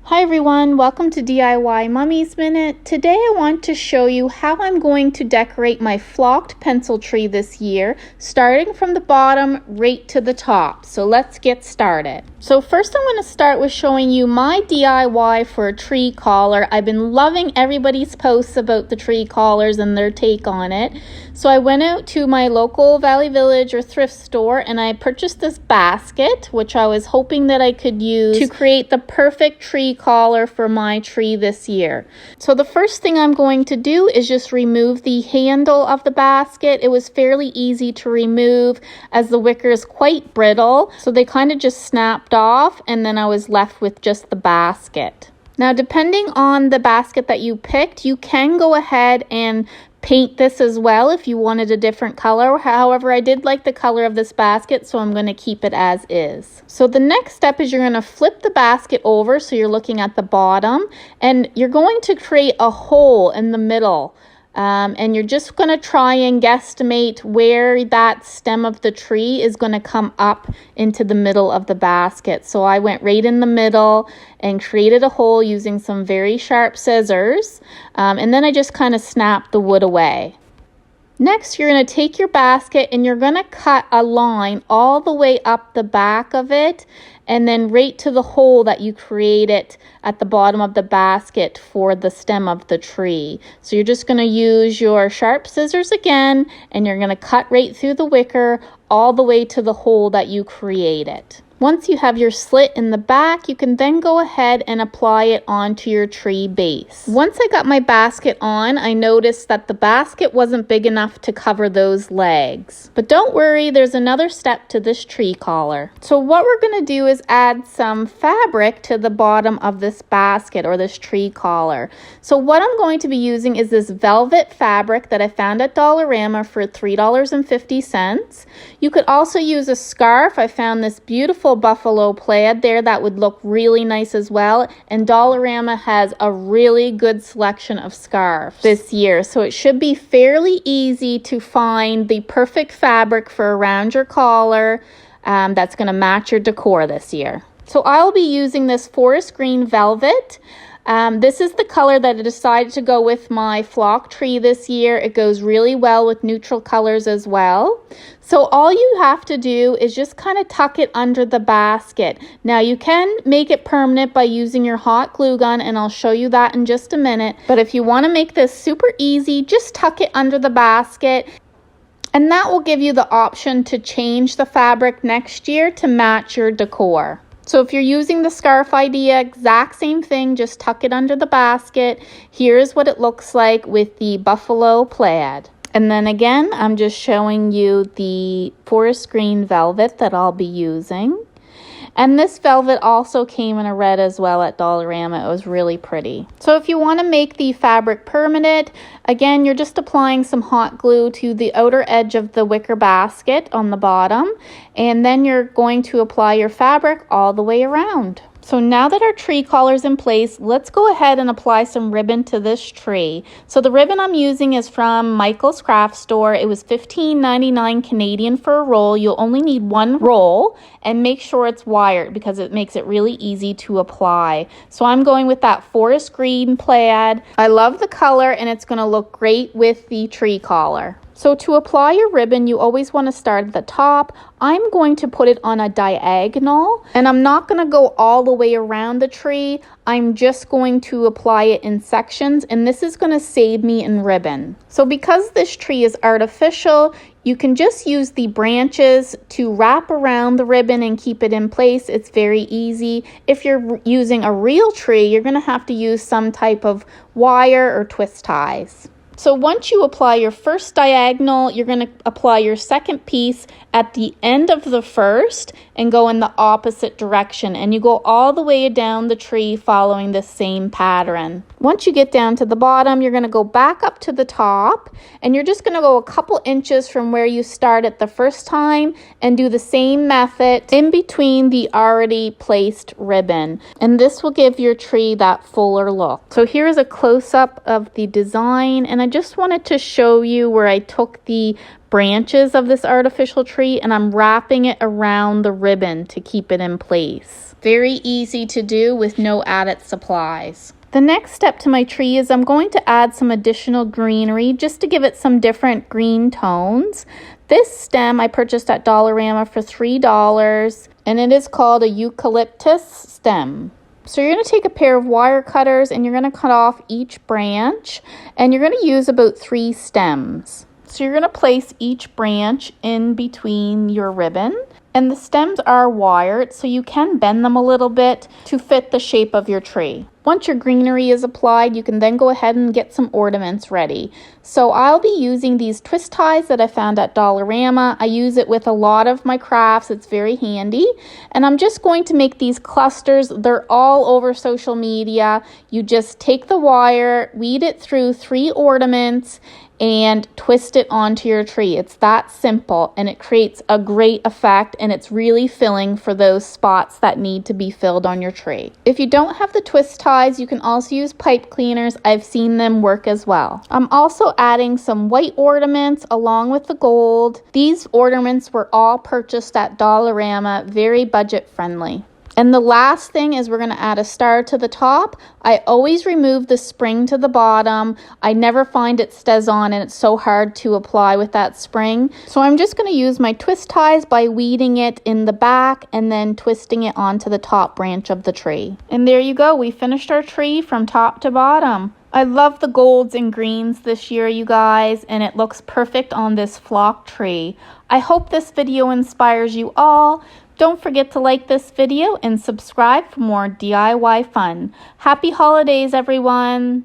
Hi everyone, welcome to DIY Mommy's Minute. Today I want to show you how I'm going to decorate my flocked pencil tree this year, starting from the bottom right to the top. So let's get started. So first I'm going to start with showing you my DIY for a tree collar. I've been loving everybody's posts about the tree collars and their take on it. So I went out to my local Valley Village or thrift store and I purchased this basket, which I was hoping that I could use to create the perfect tree collar for my tree this year. So the first thing I'm going to do is just remove the handle of the basket. It was fairly easy to remove as the wicker is quite brittle, so they kind of just snapped off and then I was left with just the basket. Now depending on the basket that you picked, you can go ahead and paint this as well if you wanted a different color. However, I did like the color of this basket, so I'm going to keep it as is. So the next step is you're going to flip the basket over so you're looking at the bottom and you're going to create a hole in the middle. And you're just going to try and guesstimate where that stem of the tree is going to come up into the middle of the basket. So I went right in the middle and created a hole using some very sharp scissors. And then I just kind of snapped the wood away. Next, you're going to take your basket and you're going to cut a line all the way up the back of it and then right to the hole that you created at the bottom of the basket for the stem of the tree. So you're just going to use your sharp scissors again and you're going to cut right through the wicker all the way to the hole that you created. Once you have your slit in the back, you can then go ahead and apply it onto your tree base. Once I got my basket on, I noticed that the basket wasn't big enough to cover those legs. But don't worry, there's another step to this tree collar. So what we're going to do is add some fabric to the bottom of this basket or this tree collar. So what I'm going to be using is this velvet fabric that I found at Dollarama for $3.50. You could also use a scarf. I found this beautiful buffalo plaid there that would look really nice as well, and Dollarama has a really good selection of scarves this year, so it should be fairly easy to find the perfect fabric for around your collar that's going to match your decor this year. So I'll be using this forest green velvet. This is the color that I decided to go with my flock tree this year. It goes really well with neutral colors as well. So all you have to do is just kind of tuck it under the basket. Now you can make it permanent by using your hot glue gun, and I'll show you that in just a minute. But if you want to make this super easy, just tuck it under the basket. And that will give you the option to change the fabric next year to match your decor. So if you're using the scarf idea, exact same thing, just tuck it under the basket. Here's what it looks like with the buffalo plaid. And then again, I'm just showing you the forest green velvet that I'll be using. And this velvet also came in a red as well at Dollarama. It was really pretty. So if you want to make the fabric permanent, again, you're just applying some hot glue to the outer edge of the wicker basket on the bottom. And then you're going to apply your fabric all the way around. So now that our tree collar is in place, let's go ahead and apply some ribbon to this tree. So the ribbon I'm using is from Michael's Craft Store. It was $15.99 Canadian for a roll. You'll only need one roll, and make sure it's wired because it makes it really easy to apply. So I'm going with that forest green plaid. I love the color and it's going to look great with the tree collar. So to apply your ribbon, you always want to start at the top. I'm going to put it on a diagonal, and I'm not going to go all the way around the tree. I'm just going to apply it in sections, and this is going to save me in ribbon. So because this tree is artificial, you can just use the branches to wrap around the ribbon and keep it in place. It's very easy. If you're using a real tree, you're going to have to use some type of wire or twist ties. So once you apply your first diagonal, you're going to apply your second piece at the end of the first and go in the opposite direction. And you go all the way down the tree following the same pattern. Once you get down to the bottom, you're going to go back up to the top, and you're just going to go a couple inches from where you started the first time and do the same method in between the already placed ribbon. And this will give your tree that fuller look. So here is a close-up of the design, and I just wanted to show you where I took the branches of this artificial tree and I'm wrapping it around the ribbon to keep it in place. Very easy to do with no added supplies. The next step to my tree is I'm going to add some additional greenery just to give it some different green tones. This stem I purchased at Dollarama for $3, and it is called a eucalyptus stem. So you're going to take a pair of wire cutters and you're going to cut off each branch, and you're going to use about 3 stems. So you're going to place each branch in between your ribbon. And the stems are wired, so you can bend them a little bit to fit the shape of your tree. Once your greenery is applied, you can then go ahead and get some ornaments ready. So I'll be using these twist ties that I found at Dollarama. I use it with a lot of my crafts. It's very handy. And I'm just going to make these clusters. They're all over social media. You just take the wire, weed it through 3 ornaments, and twist it onto your tree. It's that simple, and it creates a great effect, and it's really filling for those spots that need to be filled on your tree. If you don't have the twist ties, you can also use pipe cleaners. I've seen them work as well. I'm also adding some white ornaments along with the gold. These ornaments were all purchased at Dollarama, very budget friendly. And the last thing is we're going to add a star to the top. I always remove the spring to the bottom. I never find it stays on, and it's so hard to apply with that spring. So I'm just going to use my twist ties by weeding it in the back and then twisting it onto the top branch of the tree. And there you go. We finished our tree from top to bottom. I love the golds and greens this year, you guys, and it looks perfect on this flock tree. I hope this video inspires you all. Don't forget to like this video and subscribe for more DIY fun. Happy holidays, everyone!